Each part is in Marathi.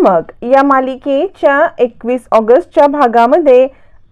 मग या मालिकेच्या 21 ऑगस्टच्या भागामध्ये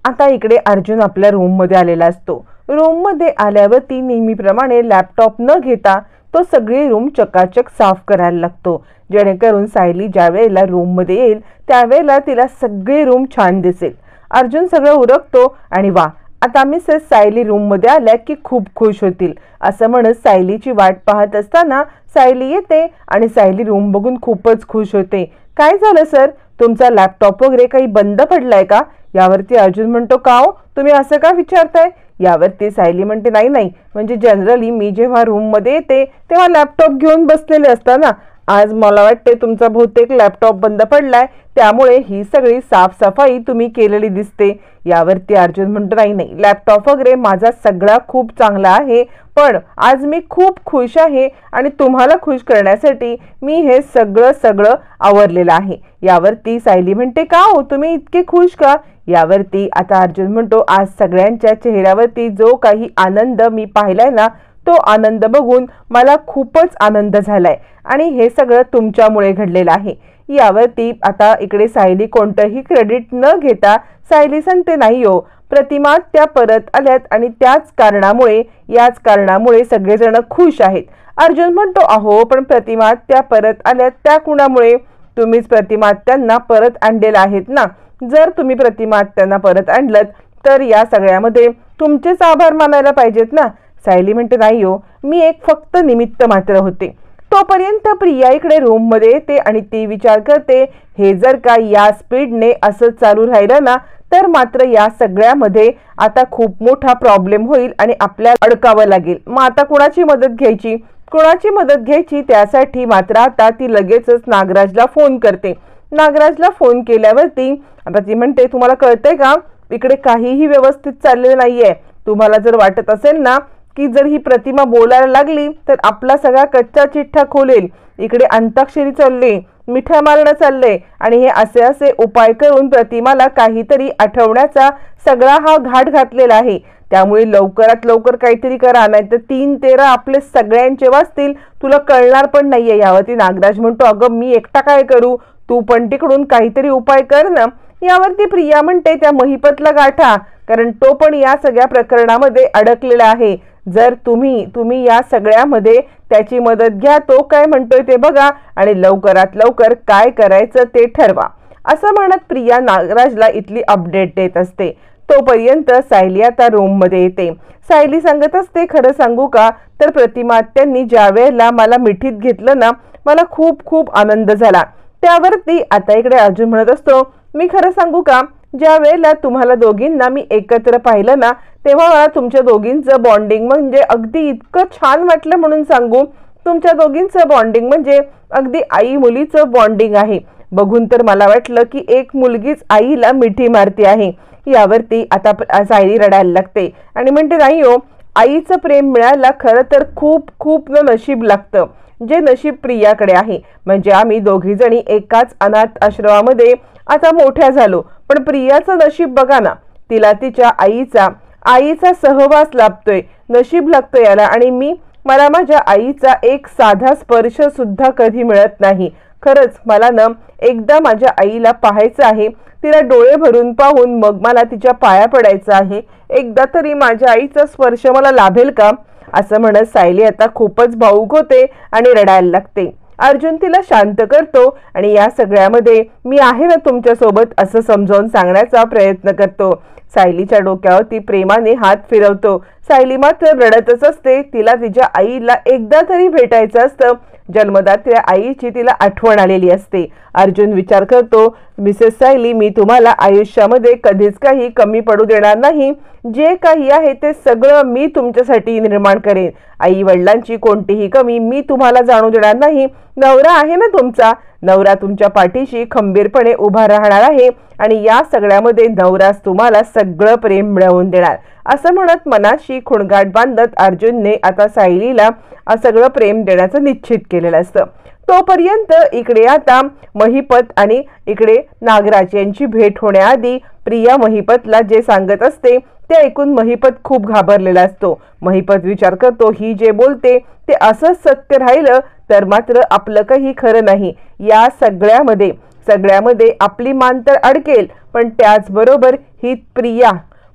आता इकडे अर्जुन आपल्या रूममध्ये आलेला असतो। रूममध्ये आल्यावरती नेहमीप्रमाणे लॅपटॉप न घेता तो सगळी रूम चकाचक साफ करायला लागतो, जेणेकरून सायली ज्या वेळेला रूममध्ये येईल त्यावेळेला तिला सगळी रूम छान दिसेल। अर्जुन सगळं उरकतो आणि वा, आता मिसेस सायली रूममध्ये आल्या की खूप खुश होतील असं म्हणत सायलीची वाट पाहत असताना सायली येते आणि सायली रूम बघून खूपच खुश होते। काय झालं सर, तुमचा लॅपटॉप वगैरे काही बंद पडलाय का? यावरती अर्जुन म्हणतो, का हो तुम्ही असं का विचारताय? यावरती सायली म्हणते, नाही नाही, म्हणजे जनरली मी जेव्हा रूममध्ये येते तेव्हा लॅपटॉप घेऊन बसलेले असताना आज मला वाटते तुमचा बहुतेक लॅपटॉप बंद पडलाय, त्यामुळे ही सगळी साफसफाई तुम्ही केलेली दिसते। यावरती अर्जुन म्हणतो, नाही नाही, लॅपटॉप वगैरे माझा सगळा खूप चांगला आहे, पण आज मी खूप खुश आहे आणि तुम्हाला खुश करण्यासाठी मी हे सगळं आवरलेलं आहे। यावरती सायली म्हणते, का हो तुम्ही इतके खुश का? यावरती आता अर्जुन म्हणतो, आज सगळ्यांच्या चेहऱ्यावरती जो काही आनंद मी पाहिलाय ना, तो आनंद बघून मला खूपच आनंद झालाय आणि हे सगळं तुमच्यामुळे घडलेलं आहे। यावरती आता इकडे सायली कोणतंही क्रेडिट न घेता सायली सांगते, नाही हो, प्रतिमा त्या परत आल्यात आणि याच कारणामुळे सगळेजण खुश आहेत। अर्जुन म्हणतो, अहो पण प्रतिमा त्या परत आल्यात त्या कुणामुळे? तुम्हीच प्रतिमा त्यांना परत आणलेला आहेत ना। जर तुम्ही प्रतिमा त्यांना परत आणलं तर या सगळ्यामध्ये तुमचेच आभार मानायला पाहिजेत ना। सायली म्हणते, नाही हो, मी एक फक्त निमित्त मात्र होते। तोपर्यंत प्रिया इकडे रूम मध्ये येते आणि ती विचार करते, हे जर का या स्पीडने असं चालू राहिलं ना तर मात्र या सगळ्यामध्ये आता खूप मोठा प्रॉब्लेम होईल आणि आपल्याला अडकावं लागेल। मग आता कुणाची मदत घ्यायची त्यासाठी मात्र आता ती लगेचच नागराजला फोन करते। नागराजला फोन केल्यावरती आता ती म्हणते, तुम्हाला कळतंय का, इकडे काहीही व्यवस्थित चाललेलं नाहीये। तुम्हाला जर वाटत असेल ना की जर ही प्रतिमा बोलायला लागली तर आपला सगळा कच्चा चिठ्ठा खोलेल, इकडे अंताक्षरी चालले, मिठ्या मारणं चाललंय आणि हे असे उपाय करून प्रतिमाला काहीतरी आठवण्याचा सगळा हा घाट घातलेला आहे। त्यामुळे लवकरात लवकर काहीतरी करा, नाहीतर 3-13 आपले सगळ्यांचे वाचतील, तुला कळणार पण नाहीये। यावरती नागराज म्हणतो, अगं मी एकटा काय करू, तू पण तिकडून काहीतरी उपाय कर ना। यावरती प्रिया म्हणते, त्या महिपतला गाठा, कारण तो पण या सगळ्या प्रकरणामध्ये अडकलेला आहे। जर तुम्ही या सगळ्यामध्ये त्याची मदत घ्या, तो काय म्हणतोय ते बघा आणि लवकरात लवकर काय करायचं ते ठरवा, असं म्हणत प्रिया नागराजला इथली अपडेट देत असते। तोपर्यंत सायली आता रूम मध्ये येते। सायली सांगत असते, खरं सांगू का, तर प्रतिमा त्यांनी ज्या वेळेला मला मिठीत घेतलं ना, मला खूप खूप आनंद झाला। त्यावरती आता इकडे अर्जुन म्हणत असतो, मी खरं सांगू का, ज्या वेळेला तुम्हाला दोघींना मी एकत्र पाहिलं ना तेव्हा मला तुमच्या दोघींचं बॉन्डिंग म्हणजे अगदी इतकं छान वाटलं, म्हणून सांगू, तुमच्या दोघींचं बॉन्डिंग म्हणजे अगदी आई मुलीचं बॉन्डिंग आहे। बघून तर मला वाटलं की एक मुलगीच आईला मिठी मारती आहे। यावरती आता सायली रडायला लागते आणि म्हणते, नाही हो, आईचं प्रेम मिळायला खरं तर खूप नशीब लागतं, जे नशीब प्रियाकडे आहे। म्हणजे आम्ही दोघी जणी एकाच अनाथ आश्रमामध्ये आता मोठ्या झालो, पण प्रियाचं नशीब बघा ना, तिला तिच्या आईचा सहवास लाभतोय, नशीब लागतोय याला। आणि मला माझ्या आईचा एक साधा स्पर्श सुद्धा कधी मिळत नाही। खरंच मला ना एकदा माझ्या आईला पाहायचं आहे, तिला डोळे भरून पाहून मग मला तिच्या पाया पडायचं आहे। एकदा तरी माझ्या आईचा स्पर्श मला लाभेल का, असं म्हणत सायली आता खूपच भावुक होते आणि रडायला लागते। अर्जुन तिला शांत करतो आणि या सगळ्यामध्ये मी आहे ना तुमच्या सोबत असं समजावून सांगण्याचा प्रयत्न करतो। सायलीच्या डोक्यावरती प्रेमाने हात फिरवतो। सायली मात्र रडतच असते, तिला तिच्या आईला एकदा तरी भेटायचं असतं, जन्मदात्या आईची तिला आठवण आलेली असते। अर्जुन विचार करतो, मिसेस सायली, मी तुम्हाला आयुष्यामध्ये कधीच काही कमी पडू देणार नाही, जे काही आहे ते सगळं मी तुमच्यासाठी निर्माण करेन। आई वडिलांची कोणतीही कमी मी तुम्हाला जाणू देणार नाही। नवरा आहे ना तुमचा, नवरा तुमच्या पाठीशी खंबीरपणे उभा राहणार आहे आणि या सगळ्यामध्ये नवराच तुम्हाला सगळं प्रेम मिळवून देणार, असं म्हणत मनाशी खुणगाट बांधत अर्जुनने आता सायलीला सगळं प्रेम देण्याचं निश्चित केलेलं असतं। तोपर्यंत इकडे आता महिपत आणि इकडे नागराज यांची भेट होण्याआधी प्रिया महिपतला जे सांगत असते ते ऐकून महिपत खूप घाबरलेला असतो। महिपत विचार करतो, ही जे बोलते ते असंच सत्य राहिलं तर मात्र आपलं काही खरं नाही। या सगळ्यामध्ये सगळ्यामध्ये आपली मान तर अडकेल, पण त्याचबरोबर ही प्रिया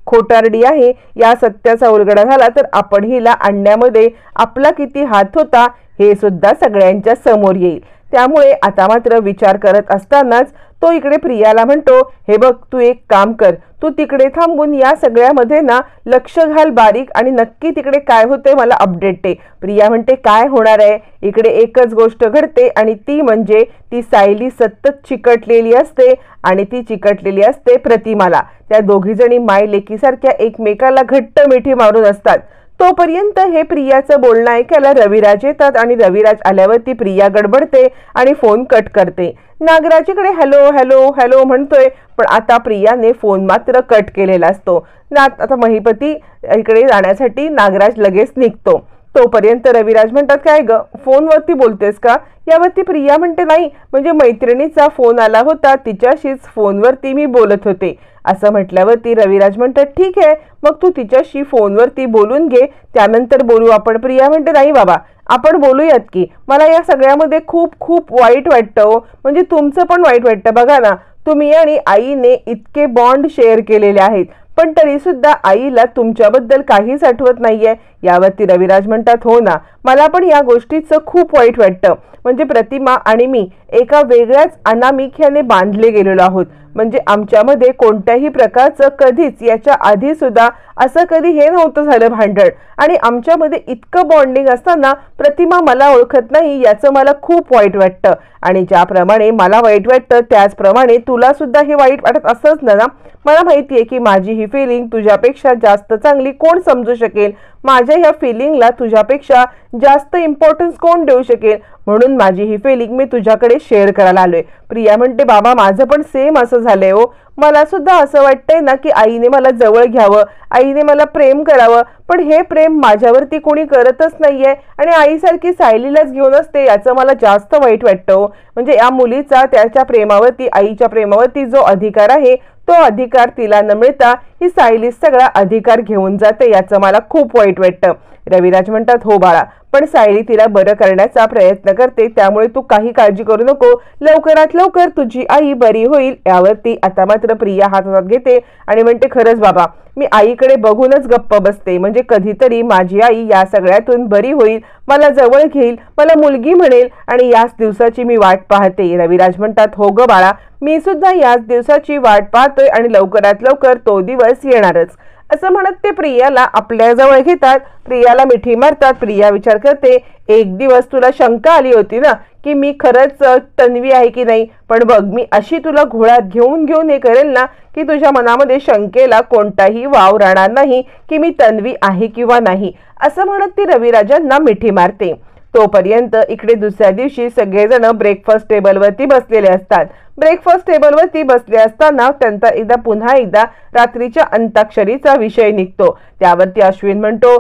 खोटारडी आहे या सत्याचा उलगडा झाला तर आपण हिला आणण्यामध्ये आपला किती हात होता हे सुद्धा सगळ्यांच्या समोर येईल। त्यामुळे आता मात्र विचार करत असतानाच तो इकडे प्रियाला म्हणतो, हे बघ तू एक काम कर, तू तिकडे थांबून या सगळ्यामध्ये ना लक्ष घाल बारीक आणि नक्की तिकडे काय होते मला अपडेट दे। प्रिया म्हणते काय होणार आहे, इकडे एकच गोष्ट घडते आणि ती म्हणजे ती सायली सतत चिकटलेली असते आणि ती चिकटलेली असते प्रतिमाला। त्या दोघी जणी माय लेकीसारख्या एकमेकाला घट्ट मिठी मारून असतात। तोपर्यंत हे प्रियाचं बोलणं ऐकायला रविराज येतात आणि रविराज आल्यावरती प्रिया गडबडते आणि फोन कट करते। नागराजकडे हॅलो हॅलो हॅलो म्हणतोय, पण आता प्रियाने फोन मात्र कट केलेला असतो। आता महिपती इकडे जाण्यासाठी नागराज लगेच निघतो। तोपर्यंत रविराज म्हणतात, काय ग फोनवरती बोलतेस का? यावरती प्रिया म्हणते, नाही म्हणजे मैत्रिणीचा फोन आला होता, तिच्याशीच फोनवरती मी बोलत होते। असं म्हटल्यावरती रविराज म्हणतात, ठीक आहे मग तू तिच्याशी फोनवरती बोलून घे, त्यानंतर बोलू आपण। प्रिया म्हणते, नाही बाबा आपण बोलूयात की, मला या सगळ्यामध्ये खूप खूप वाईट वाटतं। म्हणजे तुमचं पण वाईट वाटतं, बघा ना तुम्ही आणि आईने इतके बॉन्ड शेअर केलेले आहेत, पण तरी सुद्धा आईला तुमच्याबद्दल काहीच आठवत नाहीये। यावरती रविराज म्हणतात, हो ना मला पण या गोष्टीचं खूप वाईट वाटतं। म्हणजे प्रतिमा आणि मी एका वेगळ्याच अनामिक्याने बांधले गेलेलो आहोत। म्हणजे आमच्यामध्ये कोणत्याही प्रकारचं कधीच याच्या आधी सुद्धा असं कधी हे नव्हतं झालं भांडण, आणि आमच्यामध्ये इतकं बॉन्डिंग असताना प्रतिमा मला ओळखत नाही याचं मला खूप वाईट वाटतं। आणि ज्याप्रमाणे मला वाईट वाटतं त्याचप्रमाणे तुला सुद्धा हे वाईट वाटत असंच ना? मला माहिती आहे की माझी ही फिलिंग तुझ्यापेक्षा जास्त चांगली कोण समजू शकेल, माझ्या ह्या फिलिंगला तुझ्यापेक्षा जास्त इम्पॉर्टन्स कोण देऊ शकेल, म्हणून माझी ही फिलिंग मी तुझ्याकडे शेअर करायला आलोय। प्रिया म्हणते, बाबा माझं पण सेम असं झालंय हो, मला सुद्धा असं वाटतंय ना की आईने मला जवळ घ्यावं, आईने मला प्रेम करावं, पण हे प्रेम माझ्यावरती कोणी करतच नाहीये आणि आईसारखी सायलीलाच घेऊन असते याचं मला जास्त वाईट वाटतं। म्हणजे या मुलीचा त्याच्या प्रेमावरती आईच्या प्रेमावरती जो अधिकार आहे तो अधिकार तिला न मिळता ही सायली सगळा अधिकार घेऊन जाते याचं मला खूप वाईट वाटतं। रविराज म्हणतात, हो बाळा पण सायली तिला बरं करण्याचा प्रयत्न करते, त्यामुळे तू काही काळजी करू नको, लवकरात लवकर तुझी आई बरी होईल। यावरती आता मात्र प्रिया हात हातात घेते आणि म्हणते, खरंच बाबा मी आईकडे बघूनच गप्प बसते, म्हणजे कधीतरी माझी आई या सगळ्यातून बरी होईल, मला जवळ घेईल, मला मुलगी म्हणेल आणि याच दिवसाची मी वाट पाहते। रविराज म्हणतात, हो ग बाळा मी सुद्धा याच दिवसाची वाट पाहतोय आणि लवकरात लवकर तो दिवस येणारच। असं म्हणत ते प्रियाला आपल्या जवळ घेतात, प्रियाला मिठी मारतात। प्रिया विचार करते, एक दिवस तुला शंका आली होती ना की मी खरंच तन्वी आहे की नाही, पण बघ मी अशी तुला घोळात घेऊन हे करेल ना की तुझ्या मनामध्ये शंकेला कोणताही वाव राहणार नाही की मी तन्वी आहे किंवा नाही। असं म्हणत ती रविराजांना मिठी मारते। तोपर्यंत इकडे दुसऱ्या दिवशी सगळेजण ब्रेकफास्ट टेबलवरती बसलेले असतात। ब्रेकफास्ट टेबलवरती बसले असताना त्यांचा पुन्हा एकदा रात्रीच्या अंताक्षरीचा विषय निघतो। त्यावरती अश्विन म्हणतो,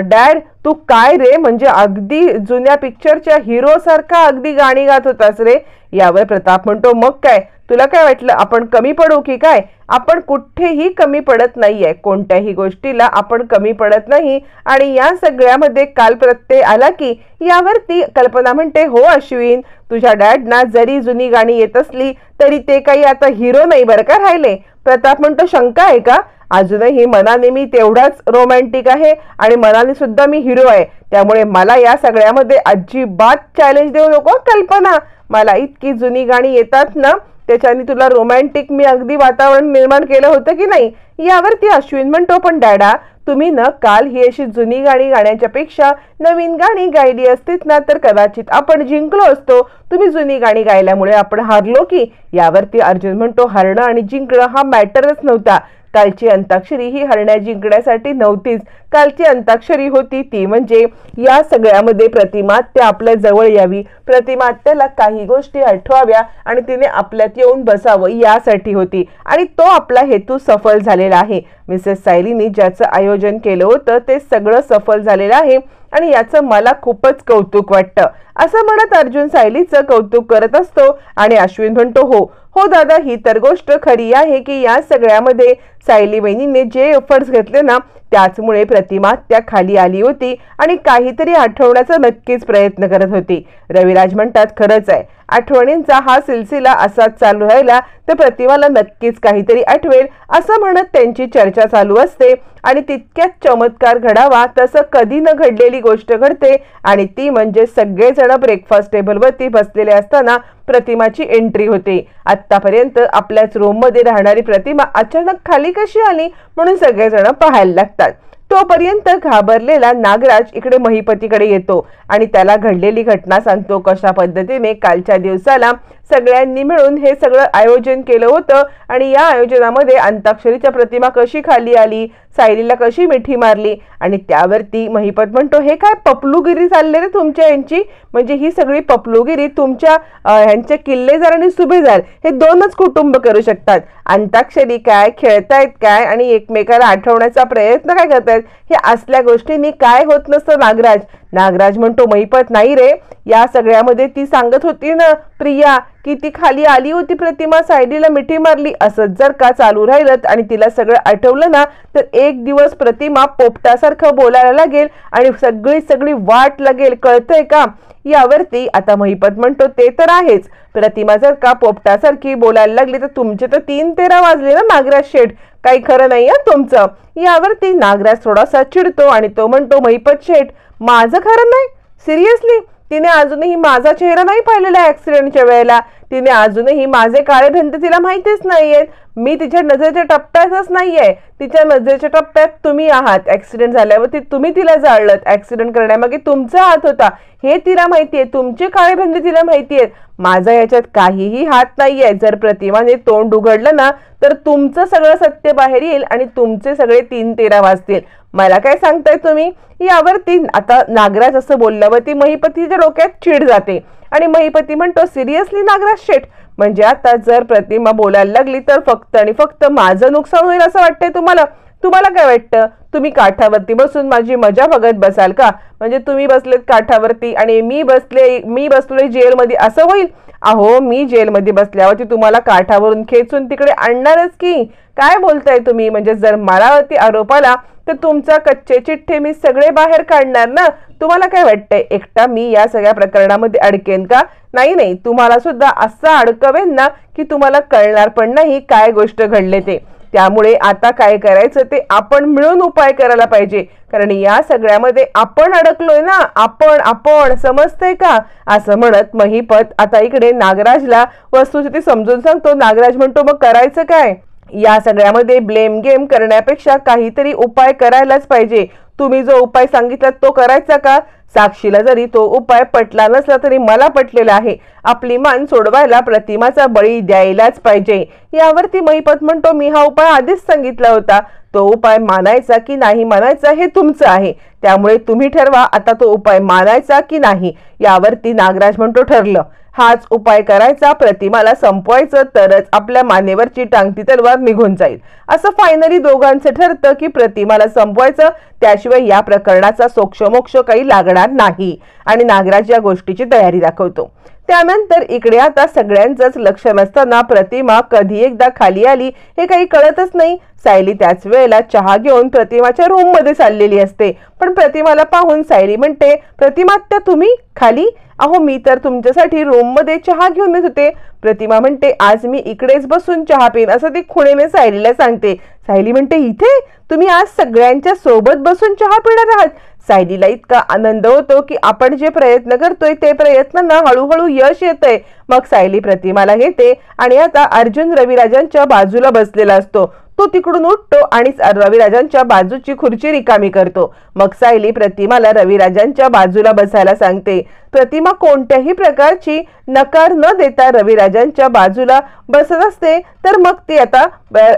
डॅड तू काय रे, म्हणजे अगदी जुन्या पिक्चरच्या हिरो सारखा अगदी गाणी गात होतास रे। यावर प्रताप म्हणतो, मग काय तुला काय वाटलं आपण कमी पडू की काय? आपण कुठेही कमी पडत नाहीये, कोणत्याही गोष्टीला आपण कमी पडत नाही। आणि या सगळ्यामध्ये काल प्रत्यय आला की? यावरती कल्पना म्हणते, हो अश्विन तुझ्या डॅडना जरी जुनी गाणी येत असली तरी ते काही आता हिरो नाही बरं का राहिले। प्रताप म्हणतो, शंका आहे का? अजूनही मनाने मी तेवढाच रोमॅन्टिक आहे आणि मनाने सुद्धा मी हिरो आहे, त्यामुळे मला या सगळ्यामध्ये अजिबात चॅलेंज देऊ नको कल्पना। मला इतकी जुनी गाणी येतात ना, त्याच्याने तुला रोमॅन्टिक मी अगदी वातावरण निर्माण केलं होतं की नाही? यावरती अश्विन म्हणतो, पण डॅडा तुम्ही ना काल ही अशी जुनी गाणी गाण्याच्या पेक्षा नवीन गाणी गायली असतीत ना तर कदाचित आपण जिंकलो असतो, तुम्ही जुनी गाणी गायल्यामुळे आपण हारलो की? यावरती अर्जुन म्हणतो, हरणं आणि जिंकणं हा मॅटरच नव्हता, कालची अंताक्षरी ही हरण्या जिंकण्यासाठी नव्हतीच, कालची अंताक्षरी होती ती म्हणजे या सगळ्यामध्ये प्रतिमात्या आपल्या जवळ यावी, प्रतिमात्याला काही गोष्टी आठवाव्या आणि तिने आपल्यात येऊन बसावं यासाठी होती, आणि तो आपला हेतू सफल झालेला आहे। मिसेस सायलीने ज्याचं आयोजन केलं होतं ते सगळं सफल झालेलं आहे आणि याचं मला खूपच कौतुक वाटतं। असं म्हणत अर्जुन सायलीचं कौतुक करत असतो आणि अश्विन म्हणतो, हो दादा ही तर गोष्ट खरी आहे की या सगळ्यामध्ये सायली वहिनीने जे एफर्ट्स घेतले ना त्याचमुळे प्रतिमा त्या खाली आली होती आणि काहीतरी आठवण्याचा नक्कीच प्रयत्न करत होती। रविराज म्हणतात, खरंच आहे आठवणींचा हा सिलसिला असाच चालू राहिला तर प्रतिमाला नक्कीच काहीतरी आठवेल असं म्हणत त्यांची चर्चा चालू असते आणि तितक्यात चमत्कार घडावा तसं कधी न घडलेली गोष्ट घडते आणि ती म्हणजे सगळेजण ब्रेकफास्ट टेबलवरती बसलेले असताना प्रतिमाची एंट्री होते। आतापर्यंत आपल्याच रूममध्ये राहणारी प्रतिमा अचानक खाली कशी आली म्हणून सगळेजण पाहायला लागतात। तोपर्यंत घाबरलेला नागराज इकडे महिपतीकडे येतो आणि त्याला घडलेली घटना सांगतो। कशा पद्धतीने कालच्या दिवसाला सगळ्यांनी मिळून हे सगळं आयोजन केलं होतं आणि या आयोजनामध्ये अंताक्षरीच्या प्रतिमा कशी खाली आली, सायलीला कशी मिठी मारली आणि त्यावरती महिपत म्हणतो हे काय पपलूगिरी चालले रे तुमच्या यांची, म्हणजे ही सगळी पपलूगिरी तुमच्या ह्यांचे किल्लेदार आणि सुभेदार हे दोनच कुटुंब करू शकतात। अंताक्षरी काय खेळतायत काय आणि एकमेकाला आठवण्याचा प्रयत्न काय करतायत, हे असल्या गोष्टींनी काय होत नसतं नागराज। नागराज म्हणतो महिपत नाही रे, या सगळ्यामध्ये ती सांगत होती ना प्रिया की ती खाली आली होती प्रतिमा, सायलीला मिठी मारली, असंच जर का चालू राहिलं आणि तिला सगळं आठवलं ना तर एक दिवस प्रतिमा पोपटासारखं बोलायला लागेल आणि सगळी वाट लागेल, कळतंय का। यावरती आता महिपत म्हणतो ते तर आहेच, प्रतिमा जर का पोपटासारखी बोलायला लागली तर तुमचे तर 3:13 वाजले ना नागराज शेठ, काही खरं नाही तुमचं। यावरती नागराज थोडासा चिडतो आणि तो म्हणतो महिपत शेठ माझं खरं नाही, सिरियसली तिने अजूनही माझा चेहरा नाही पाहिलेला ऍक्सिडेंटच्या वेळेला, तिने अजूनही माझे काळे धंदे तिला माहितीच नाहीयेत, मी तिच्या नजरेच्या टप्प्यातच नाहीये, तिच्या नजरेच्या टप्प्यात तुम्ही आहात। ऍक्सिडेंट झाल्यावरती तुम्ही तिला जाळलत, ऍक्सिडेंट करण्यामागे तुमचा हात होता हे तिला माहितीये, तुमचे काळे धंदे तिला माहितीयेत, माझा याच्यात काहीही हात नाहीये। जर प्रतिमाने तोंड उघडलं ना तर तुमचं सगळं सत्य बाहेर येईल आणि तुमचे सगळे 3:13 वाजतील, मला काय सांगताय तुम्ही। यावरती आता नागराज असं बोलल्यावरती महिपतीच्या डोक्यात चिड जाते आणि महिपती म्हणतो सिरियसली नागराज शेठ, म्हणजे आता जर प्रतिमा बोलायला लागली तर फक्त आणि फक्त माझं नुकसान होईल असं वाटतंय तुम्हाला। तुम्हाला काय वाटतं, तुम्ही काठावरती बसून माझी मजा बघत बसाल का, म्हणजे तुम्ही बसलेत काठावरती आणि मी बसलोय जेलमध्ये असं होईल। अहो मी जेलमध्ये बसल्यावरती तुम्हाला काठावरून खेचून तिकडे आणणारच की, काय बोलताय तुम्ही, म्हणजे जर मलावरती आरोप आला तर तुमचा कच्चे चिठ्ठे मी सगळे बाहेर काढणार ना। तुम्हाला काय वाटतंय एकटा मी या सगळ्या प्रकरणामध्ये अडकेन का, नाही, तुम्हाला सुद्धा असं अडकवेन ना की तुम्हाला कळणार पण नाही काय गोष्ट घडले ते। त्यामुळे आता काय करायचं ते आपण मिळून उपाय करायला पाहिजे, कारण या सगळ्यामध्ये आपण अडकलोय ना, आपण समजतंय का, असं म्हणत महिपत आता इकडे नागराजला वस्तुस्थिती समजून सांगतो। नागराज म्हणतो मग करायचं काय, या सगळ्यामध्ये ब्लेम गेम करण्यापेक्षा काहीतरी उपाय करायलाच पाहिजे। तुम्ही जो उपाय सांगितला तो करायचा का, साक्षीला जरी तो उपाय पटला नसला तरी मला पटलेला आहे, आपली मान सोडवायला प्रतिमाचा बळी द्यायलाच पाहिजे। यावरती महिपत म्हणतो मी हा उपाय आधीच सांगितला होता, तो उपाय मानायचा की नाही मानायचा हे तुमचं आहे, त्यामुळे तुम्ही ठरवा आता तो उपाय मानायचा की नाही। यावरती नागराज म्हणतो ठरलं, हाच उपाय करायचा, प्रतिमाला संपवायचं तरच आपल्या मानेवरची टांगती तलवार निघून जाईल। असं फायनली दोघांचं ठरतं की प्रतिमाला संपवायचं, त्याशिवाय या प्रकरणाचा सोक्षमोक्ष काही लागणार नाही आणि नागराज या गोष्टीची तयारी दाखवतो। त्यानंतर इकडे आता सगळ्यांचंच लक्ष नसताना प्रतिमा कधी एकदा खाली आली हे काही कळतच नाही। सायली त्याच वेळेला चहा घेऊन प्रतिमाच्या रूम मध्ये चाललेली असते, पण प्रतिमाला पाहून सायली म्हणते प्रतिमा त्या तुम्ही खाली, अहो मी तर तुमच्यासाठी रूम मध्ये चहा घेऊन येत होते। प्रतिमा म्हणते आज मी इकडेच बसून चहा पिन असं ती खुणेने सायलीला सांगते। सायली म्हणते इथे तुम्ही आज सगळ्यांच्या सोबत बसून चहा पिणार आहात। सायलीला इतका आनंद होतो की आपण जे प्रयत्न करतोय ते प्रयत्नांना हळूहळू यश येतंय। मग सायली प्रतिमाला घेते आणि आता अर्जुन रविराजांच्या बाजूला बसलेला असतो, तो तिकडून उठतो आणि रविराजांच्या बाजूची खुर्ची रिकामी करतो। मग सायली प्रतिमाला रविराजांच्या बाजूला बसायला सांगते। प्रतिमा कोणत्याही प्रकारची नकार न देता रविराजांच्या बाजूला बसत असते, तर मग ती आता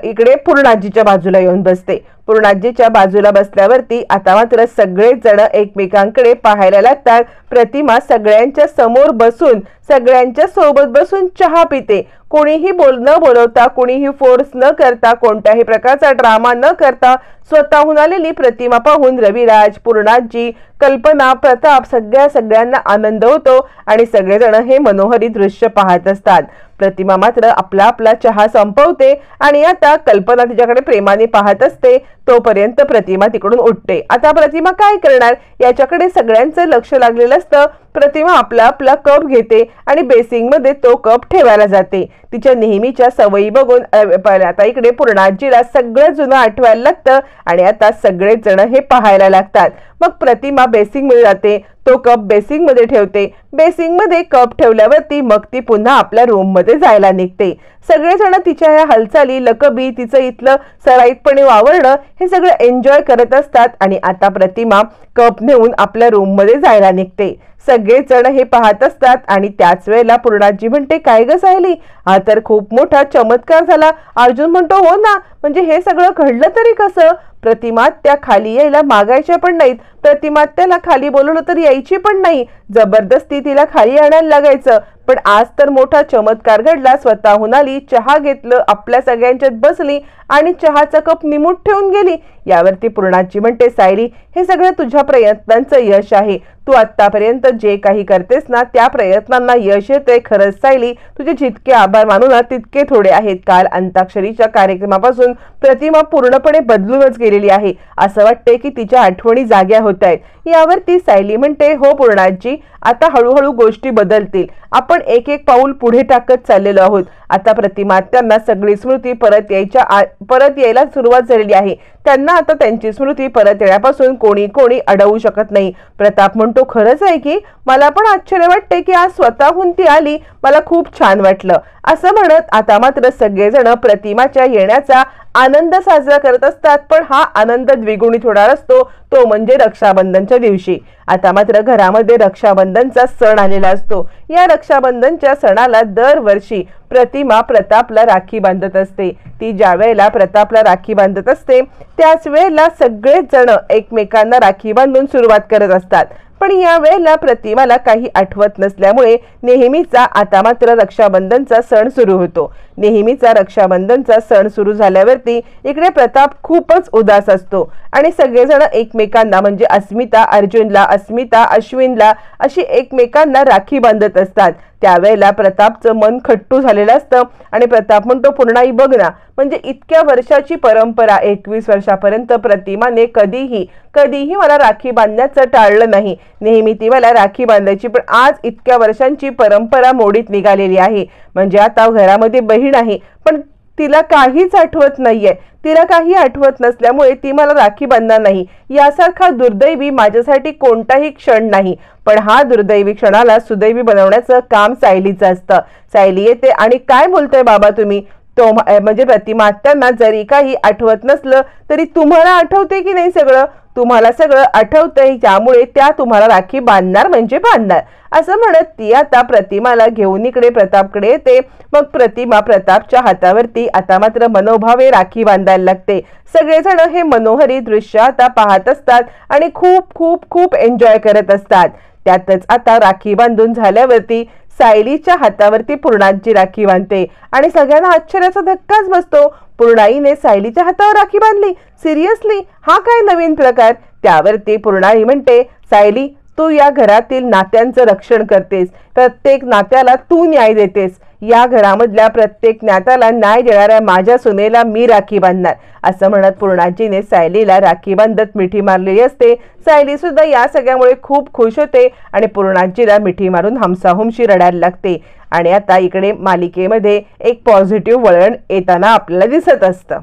इकडे पूर्णाजीच्या बाजूला येऊन बसते। पूर्णाजीच्या बाजूला बसल्यावरती आता मात्र सगळेच जण एकमेकांकडे पाहायला लागतात। प्रतिमा सगळ्यांच्या समोर बसून सगळ्यांच्या सोबत बसून चहा पिते, कोणीही न बोलवता, कोणीही फोर्स न करता, कोणत्याही प्रकारचा ड्रामा न करता स्वतःहून आलेली प्रतिमा पाहून रविराज, पूर्णाजी, कल्पना, प्रताप सगळ्यांना आनंद होतो आणि सगळेजण हे मनोहरी दृश्य पाहत असतात. प्रतिमा मात्र आपला चहा संपवते आणि आता कल्पना तिच्याकडे प्रेमाने पाहत असते. तोपर्यंत प्रतिमा तिकडून उठते. आता प्रतिमा काय करणार याच्याकडे सगळ्यांचं लक्ष लागलेलं असतं. प्रतिमा आपला कप घेते आणि बेसिंग मध्ये तो कप ठेवायला जाते. तिच्या नेहमीच्या सवयी बघून आता इकडे पूर्णाजीला सगळं जुनं आठवायला लागतं आणि आता सगळेच जण हे पाहायला लागतात. मग प्रतिमा बेसिंग मध्ये जाते, तो कप बेसिंग मध्ये ठेवते. बेसिंग मध्ये कप ठेवल्यावरती मग ती पुन्हा आपल्या रूम मध्ये जायला निघते. सगळेजण तिच्या या हालचाली, लकबी, तिचं इथलं सराईतपणे वावरणं हे सगळं एन्जॉय करत असतात आणि आता प्रतिमा कप नेऊन आपल्या रूम मध्ये जायला निघते. सगळेच जण हे पाहत असतात आणि त्याच वेळेला पूर्णाजी म्हणते, काय ग सायली, हा तर खूप मोठा चमत्कार झाला. अर्जुन म्हणतो, हो ना, म्हणजे हे सगळं घडलं तरी कसं? प्रतिमा त्या खाली यायला मागायच्या पण नाहीत. प्रतिमा त्याला खाली बोलवलं तर यायची पण नाही. जबरदस्ती तिला खाली आणायला लागायचं. पण आज तर मोठा चमत्कार घडला. स्वतःहून आली, चहा घेतलं, आपल्या सगळ्यांच्यात बसली आणि चहाचा कप निमूट ठेवून गेली. यावरती पूर्णाजी म्हणते, सायली, हे सगळं तुझ्या प्रयत्नांचं यश आहे. तू आतापर्यंत जे काही करतेस ना त्या प्रयत्नांना यश येते. खरंच सायली, तुझे जितके आभार मानू ना तितके थोडे आहेत. काल अंताक्षरीच्या कार्यक्रमापासून प्रतिमा पूर्णपणे बदलूनच गेलेली आहे. असं वाटते की तिच्या आठवणी जाग्या होत आहेत. यावरती सायली म्हणते, हो पूर्णाजी, आता हळूहळू गोष्टी बदलतील. आपण एक एक पाऊल पुढे टाकत चाललेलो आहोत. आता प्रतिमा त्यांना सगळी स्मृती परत यायला सुरुवात झालेली आहे. त्यांना आता त्यांची स्मृती परत येण्यापासून कोणी अडवू शकत नाही. प्रताप म्हणतो, खरंच आहे की मला पण आश्चर्य वाटते की आज स्वतःहून ती आली. मला खूप छान वाटलं. असं म्हणत आता मात्र सगळेजण प्रतिमाच्या येण्याचा आनंद साजरा करत असतात. पण हा आनंद द्विगुणित होणार असतो तो म्हणजे रक्षाबंधनच्या दिवशी. आता मात्र घरामध्ये रक्षाबंधनचा सण आलेला असतो. या रक्षाबंधनच्या सणाला दरवर्षी प्रतिमा प्रतापला राखी बांधत असते. ती ज्या वेळेला प्रतापला राखी बांधत असते त्याच वेळेला सगळेच जण एकमेकांना राखी बांधून सुरुवात करत असतात. पण या वेळेला प्रतिमाला काही आठवत नसल्यामुळे नेहमीचा आता मात्र रक्षाबंधनचा सण सुरू होतो. नेहमीचा रक्षाबंधनचा सण सुरू झाल्यावरती इकडे प्रताप खूपच उदास असतो आणि सगळेजण एकमेकांना म्हणजे अस्मिता अर्जुनला, अस्मिता अश्विनला अशी एकमेकांना राखी बांधत असतात. त्यावेळेला प्रतापचं मन खट्टू झालेलं असतं आणि प्रताप म्हणतो, पूर्णाई बघ ना, म्हणजे इतक्या वर्षाची परंपरा, 21 वर्षापर्यंत प्रतिमाने कधीही मला राखी बांधण्याचं टाळलं नाही. नेहमी ती मला राखी बांधायची, पण आज इतक्या वर्षांची परंपरा मोडीत निघालेली आहे. म्हणजे आता घरामध्ये बहीण आहे पण तिला काहीच आठवत नाहीये. तिला काही आठवत नसल्यामुळे ती मला राखी बांधणार नाही. यासारखा दुर्दैवी माझ्यासाठी कोणताही क्षण नाही. पण हा दुर्दैवी क्षणाला सुदैवी बनवण्याचं काम सायलीचं असतं. सायली येते आणि काय बोलतोय बाबा तुम्ही? तो म्हणजे प्रतिमा त्यांना जरी काही आठवत नसलं तरी तुम्हाला आठवते की नाही सगळं? तुम्हाला सगळं आठवतंय, त्यामुळे त्या तुम्हाला राखी बांधणार म्हणजे बांधणार. असं म्हणत ती आता प्रतिमाला घेऊन इकडे प्रतापकडे येते. मग प्रतिमा प्रतापच्या हातावरती आता मात्र मनोभावे राखी बांधायला लागते. सगळेजण हे मनोहरी दृश्य आता पाहत असतात आणि खूप खूप खूप एन्जॉय करत असतात. त्यातच आता राखी बांधून झाल्यावरती सायलीच्या हातावरती पूर्णाची राखी बांधते आणि सगळ्यांना आश्चर्याचा धक्काच बसतो. पूर्णाईने सायलीच्या हातावर राखी बांधली? सिरियसली? हा काय नवीन प्रकार? त्यावरती पूर्णाई म्हणते, सायली, तू या घरातील नात्यांचं रक्षण करतेस. प्रत्येक नात्याला तू न्याय देतेस. या घरामधल्या प्रत्येक नात्याला न्याय देणाऱ्या माझ्या सुनेला मी राखी बांधणार. असं म्हणत पूर्णाजीने सायलीला राखी बांधत मिठी मारलेली असते. सायली सुद्धा या सगळ्यामुळे खूप खुश होते आणि पूर्णाजीला मिठी मारून हमसाहुमशी रडायला लागते. आणि आता इकडे मालिकेमध्ये एक पॉझिटिव्ह वळण येताना आपल्याला दिसत असतं.